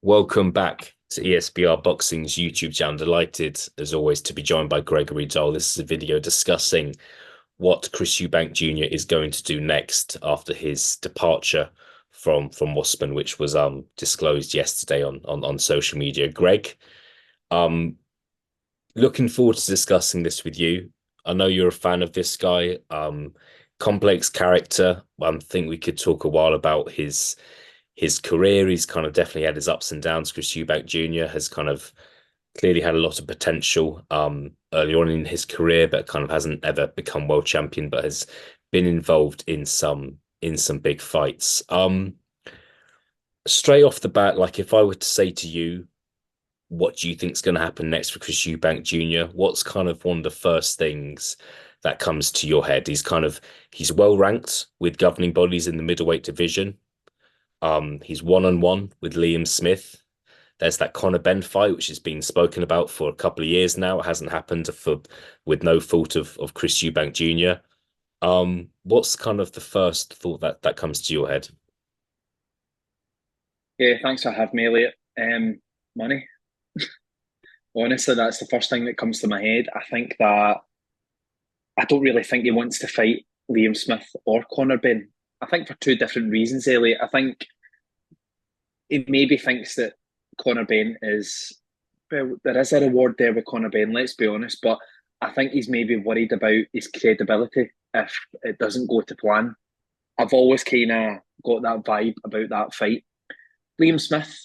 Welcome back to ESBR Boxing's YouTube channel. Delighted, as always, to be joined by Gregory Dole. This is a video discussing what Chris Eubank Jr. is going to do next after his departure from Wasserman, which was disclosed yesterday on social media. Greg, um, looking forward to discussing this with you. I know you're a fan of this guy. Complex character. I think we could talk a while about his career. He's kind of definitely had his ups and downs. Chris Eubank Jr. has kind of clearly had a lot of potential early on in his career, but kind of hasn't ever become world champion, but has been involved in some big fights. Straight off the bat, like if I were to say to you, what do you think is going to happen next for Chris Eubank Jr.? What's kind of one of the first things that comes to your head? He's well ranked with governing bodies in the middleweight division. He's one-on-one with Liam Smith. There's that Conor Benn fight, which has been spoken about for a couple of years now. It hasn't happened with no fault of Chris Eubank Jr. What's kind of the first thought that comes to your head? Yeah, thanks for having me, Elliot. Money. Honestly, that's the first thing that comes to my head. I don't really think he wants to fight Liam Smith or Conor Benn. I think for two different reasons, Elliot. I think he maybe thinks that Conor Benn is, well, there is a reward there with Conor Benn, let's be honest, but I think he's maybe worried about his credibility if it doesn't go to plan. I've always kind of got that vibe about that fight. Liam Smith,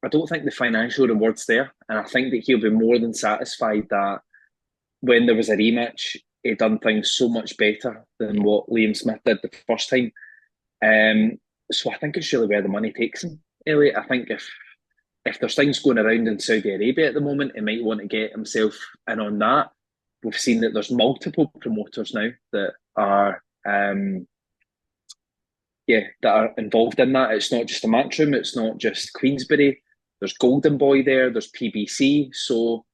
I don't think the financial reward's there, and I think that he'll be more than satisfied that when there was a rematch, he done things so much better than what Liam Smith did the first time. So I think it's really where the money takes him, Elliot. I think if there's things going around in Saudi Arabia at the moment, he might want to get himself in on that. We've seen that there's multiple promoters now that are that are involved in that. It's not just a Matchroom, it's not just Queensberry. There's Golden Boy there, there's PBC. So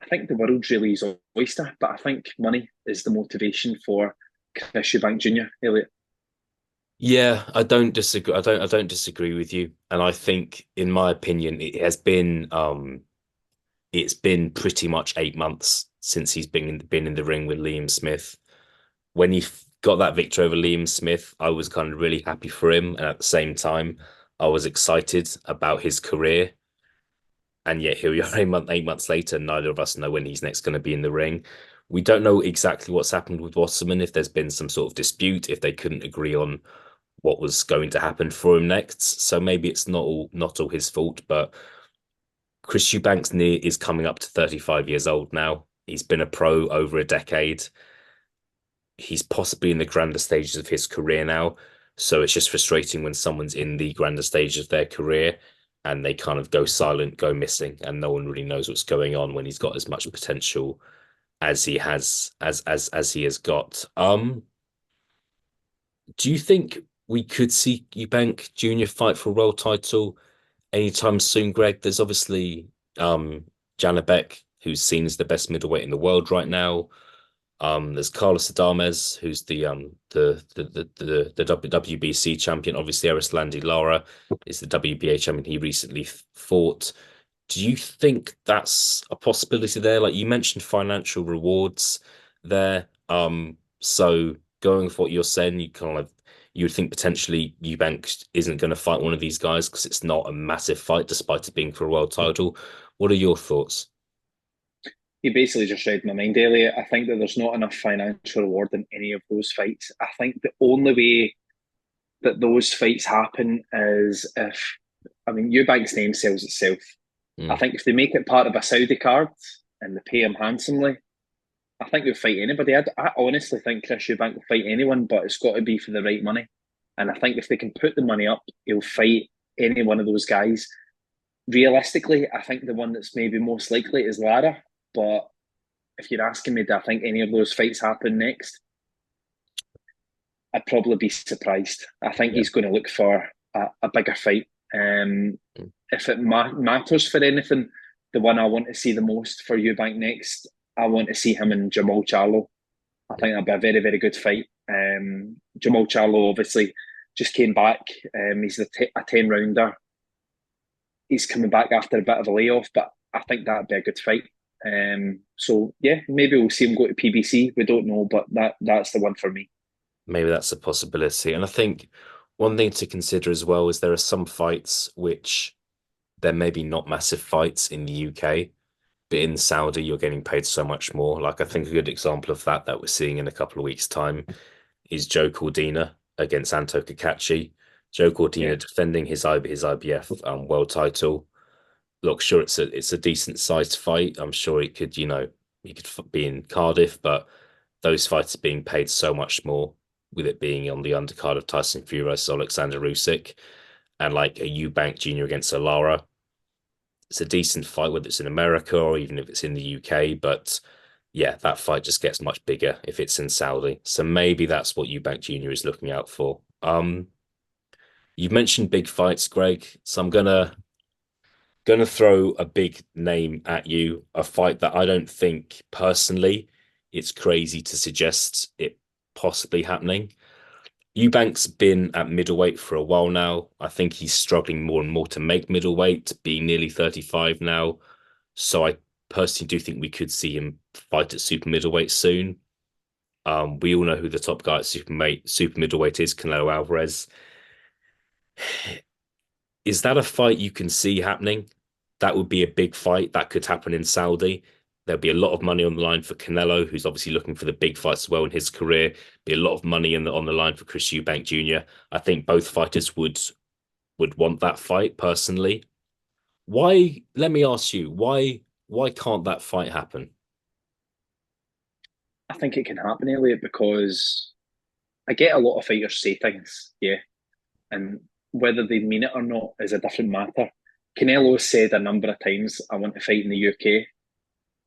I think the world's really his oyster, but I think money is the motivation for Chris Eubank Jr., Elliot. Yeah, I don't disagree. I don't disagree with you. And I think, in my opinion, it's been pretty much 8 months since he's been in the ring with Liam Smith. When he got that victory over Liam Smith, I was kind of really happy for him, and at the same time, I was excited about his career. And yet here we are, 8 months later, neither of us know when he's next going to be in the ring. We don't know exactly what's happened with Wasserman, if there's been some sort of dispute, if they couldn't agree on what was going to happen for him next. So maybe it's not all his fault, but Chris Eubanks is coming up to 35 years old now. He's been a pro over a decade. He's possibly in the grander stages of his career now. So it's just frustrating when someone's in the grander stage of their career and they kind of go silent, go missing, and no one really knows what's going on when he's got as much potential as he has got. Do you think we could see Eubank Jr. fight for a world title anytime soon, Greg? There's obviously Janabek, who's seen as the best middleweight in the world right now. There's Carlos Adames, who's the WBC champion. Obviously, Arislandi Lara is the WBA champion. He recently fought. Do you think that's a possibility there? Like you mentioned, financial rewards there. So going with what you're saying, you would think potentially Eubank isn't going to fight one of these guys because it's not a massive fight, despite it being for a world title. What are your thoughts? You basically just read my mind, Elliot. I think that there's not enough financial reward in any of those fights. I think the only way that those fights happen is if, I mean, Eubank's name sells itself. I Mm. think if they make it part of a Saudi card and they pay him handsomely, I think they'll fight anybody. I honestly think Chris Eubank will fight anyone, but it's got to be for the right money. And I think if they can put the money up, he'll fight any one of those guys. Realistically, I think the one that's maybe most likely is Lara. But if you're asking me, do I think any of those fights happen next? I'd probably be surprised. I think Yeah. he's going to look for a bigger fight. Mm. If it matters for anything, the one I want to see the most for Eubank next, I want to see him and Jamal Charlo. I think that'd be a very, very good fight. Jamal Charlo obviously just came back. He's a 10 rounder. he's coming back after a bit of a layoff, but I think that'd be a good fight. So yeah, maybe we'll see him go to PBC. We don't know, but that's the one for me. Maybe that's a possibility. And I think one thing to consider as well is there are some fights which they're maybe not massive fights in the UK, but in Saudi you're getting paid so much more. Like I think a good example of that we're seeing in a couple of weeks' time is Joe Cordina against Anto Kakachi. Joe Yeah, Cordina defending his IBF world title. Look, sure, it's a decent sized fight. I'm sure it could, he could be in Cardiff, but those fights are being paid so much more with it being on the undercard of Tyson Fury versus Alexander Usyk and like a Eubank Jr. against Alara. It's a decent fight, whether it's in America or even if it's in the UK. But yeah, that fight just gets much bigger if it's in Saudi. So maybe that's what Eubank Jr. is looking out for. You've mentioned big fights, Greg. So I'm gonna throw a big name at you, a fight that I don't think personally it's crazy to suggest it possibly happening. Eubank's been at middleweight for a while now. I think he's struggling more and more to make middleweight, being nearly 35 now. So I personally do think we could see him fight at super middleweight soon. We all know who the top guy at super middleweight is, Canelo Alvarez. Is that a fight you can see happening? That would be a big fight that could happen in Saudi. There'll be a lot of money on the line for Canelo, who's obviously looking for the big fights as well in his career. Be a lot of money on the line for Chris Eubank Jr. I think both fighters would want that fight personally. Why? Let me ask you, why can't that fight happen? I think it can happen, Elliot, because I get a lot of fighters say things, yeah, and whether they mean it or not is a different matter. Canelo said a number of times, "I want to fight in the UK."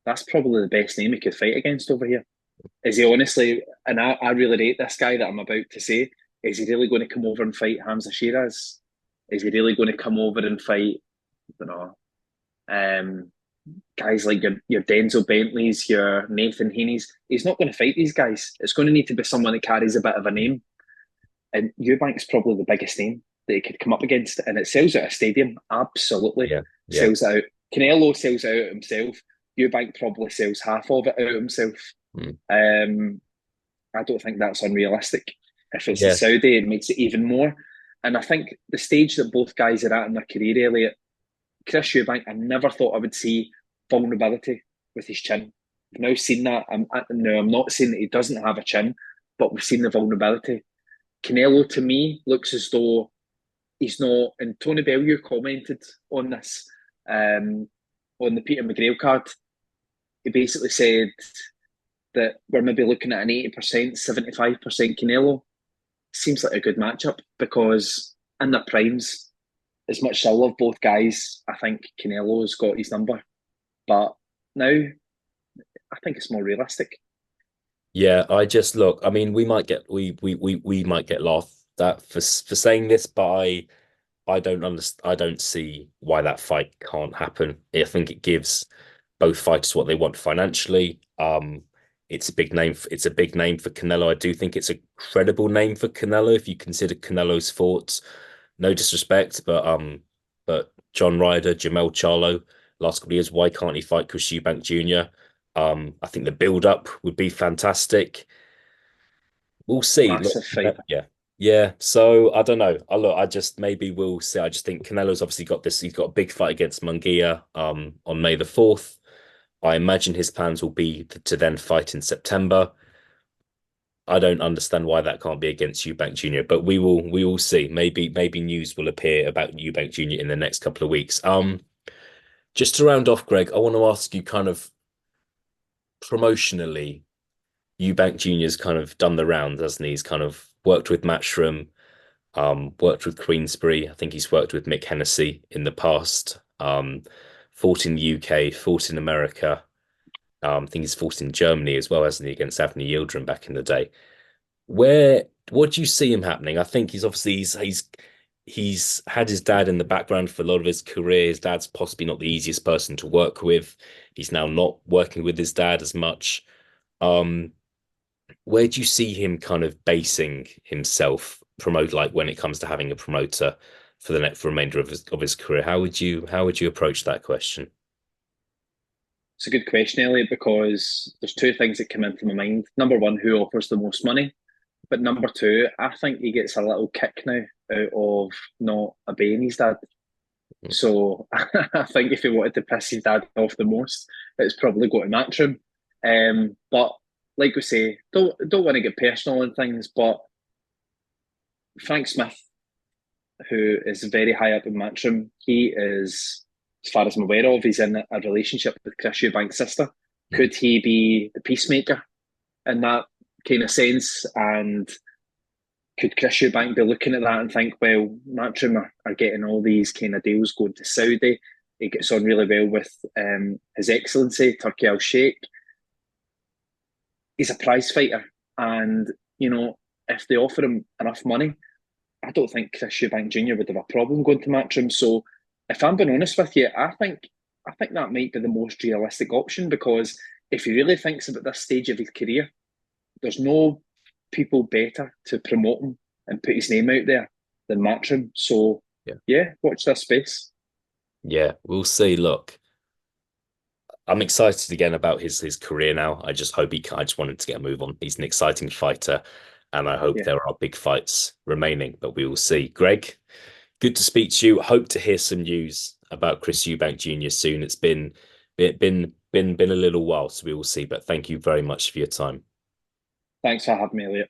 That's probably the best name he could fight against over here. Is he honestly? And I really rate this guy that I'm about to say. Is he really going to come over and fight Hamza Shiraz? Is he really going to come over and fight? You know, um, guys like your Denzel Bentleys, your Nathan Haney's. He's not going to fight these guys. It's going to need to be someone that carries a bit of a name. And Eubank's probably the biggest name that he could come up against, and it sells out a stadium. Absolutely Yeah, yeah, sells out. Canelo sells out himself. Eubank probably sells half of it out himself. mm. Um, I don't think that's unrealistic. If it's the Yeah, Saudi, it makes it even more. And I think the stage that both guys are at in their career, Elliot, Chris Eubank, I never thought I would see vulnerability with his chin. We've now seen that. I'm not saying that he doesn't have a chin, but we've seen the vulnerability. Canelo, to me, looks as though he's not. And Tony Bellew commented on this on the Peter McGrail card. He basically said that we're maybe looking at an 80%, 75% Canelo. Seems like a good matchup because in their primes, as much as I love both guys, I think Canelo's got his number. But now I think it's more realistic. yeah. I just look. I mean, we might get laughed at for saying this, but I don't understand. I don't see why that fight can't happen. I think it gives both fighters what they want financially. It's a big name for Canelo. I do think it's a credible name for Canelo if you consider Canelo's fought. No disrespect, but John Ryder, Jamel Charlo, last couple of years, why can't he fight Chris Eubank Jr.? I think the build up would be fantastic. We'll see. Look, Massive fight. yeah, yeah. So I don't know. I just maybe we'll see. I just think Canelo's obviously got this. He's got a big fight against Munguia on May the 4th. I imagine his plans will be to then fight in September. I don't understand why that can't be against Eubank Jr., but we will see. Maybe news will appear about Eubank Jr. in the next couple of weeks. Just to round off, Greg, I want to ask you kind of promotionally, Eubank Jr.'s kind of done the rounds, hasn't he? He's kind of worked with Matchroom, worked with Queensbury. I think he's worked with Mick Hennessy in the past. Fought in the UK, fought in America. I think he's fought in Germany as well, hasn't he, against Avni Yildirim back in the day. What do you see him happening? I think he's obviously he's had his dad in the background for a lot of his career. His dad's possibly not the easiest person to work with. He's now not working with his dad as much. Um, where do you see him kind of basing himself promote like when it comes to having a promoter for the next remainder of his career? How would you approach that question? It's a good question, Elliot, because there's two things that come into my mind. Number one, who offers the most money? But number two, I think he gets a little kick now out of not obeying his dad. So I think if he wanted to piss his dad off the most, it's probably go to Matchroom. But like we say, don't want to get personal and things, but Frank Smith, who is very high up in Matchroom, he is, as far as I'm aware of, he's in a relationship with Chris Eubank's sister. Could he be the peacemaker in that kind of sense? And could Chris Eubank be looking at that and think, well, Matchroom are getting all these kind of deals going to Saudi. He gets on really well with His Excellency, Turki Al Sheikh. He's a prize fighter. And, if they offer him enough money, I don't think Chris Eubank Jr. would have a problem going to Matchroom. So if I'm being honest with you, I think that might be the most realistic option, because if he really thinks about this stage of his career, there's no people better to promote him and put his name out there than Matchroom. So yeah, watch this space. Yeah, we'll see. Look, I'm excited again about his career now. I just hope I just wanted to get a move on. He's an exciting fighter, and I hope Yeah. there are big fights remaining, but we will see. Greg, good to speak to you. Hope to hear some news about Chris Eubank Jr. soon. It's been a little while, so we will see. But thank you very much for your time. Thanks for having me, Elliot.